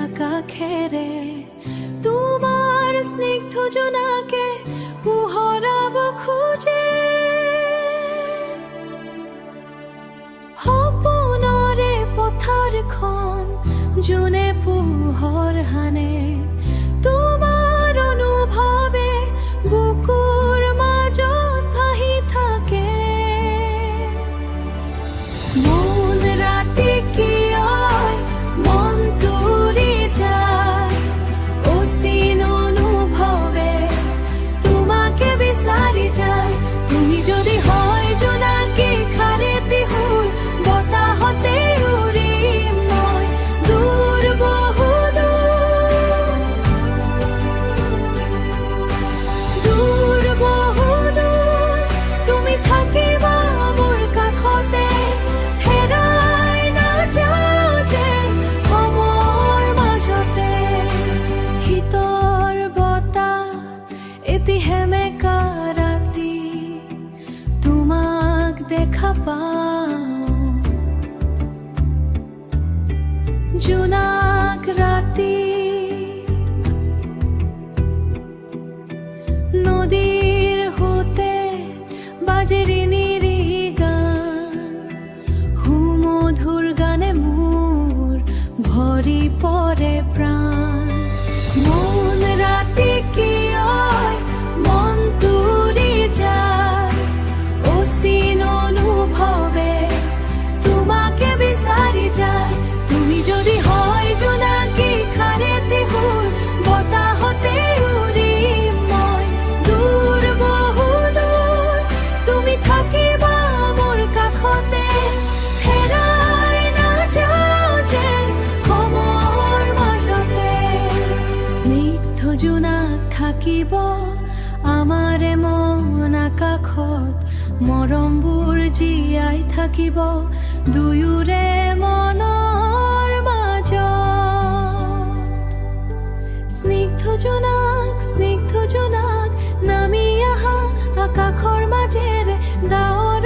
আকাশেৰে তোমাৰ স্নিগ্ধ জোনাকে পোহৰাব খোজে সপোনৰে পথাৰখন যোনে পোহৰ হানে তোমাৰ অনুভৱে বুকুৰ মাজত ভাহি থাকে মন ৰাতি কিয় মন তুৰি যায় অচিন অনুভৱে তোমাকে বিচাৰি যায় তুমি যদি হয় জোনাকী খাৰেতি সুৰ বতাহতে উৰিম মই দূৰ বহু দূৰ বহু দূৰ তুমি থাকিবা মোৰ কাষতে হেৰাই নাযাওঁ যে সময়ৰ মাজতে শীতৰ বতাহ এটি সেমেকা ৰাতি তোমাক দেখা পাওঁ জোনাক ৰাতি নদীৰ সোঁতে বাজে ৰিণিৰি গান সুমধুৰ গানে মোৰ ভৰি পৰে প্ৰাণ মন ৰাতি কিয় মন তুৰি যায় অচিন অনুভৱে তোমাকে বিচাৰি যায় তুমি যদি হয় জোনাকী খাৰেতি সুৰ বতাহতে উৰিম মই দূৰ বহু দূৰ তুমি থাকিবা মোৰ কাষতে হেৰাই নাযাওঁ যে সময়ৰ মাজতে স্নিগ্ধ জোনাক থাকিব আমাৰে মন আকাশত মৰমবোৰ জীয়াই থাকিব দুয়োৰে মনৰ মাজত স্নিগ্ধ জোনাক নামি আহা আকাশৰ মাজেৰে ডাৱৰ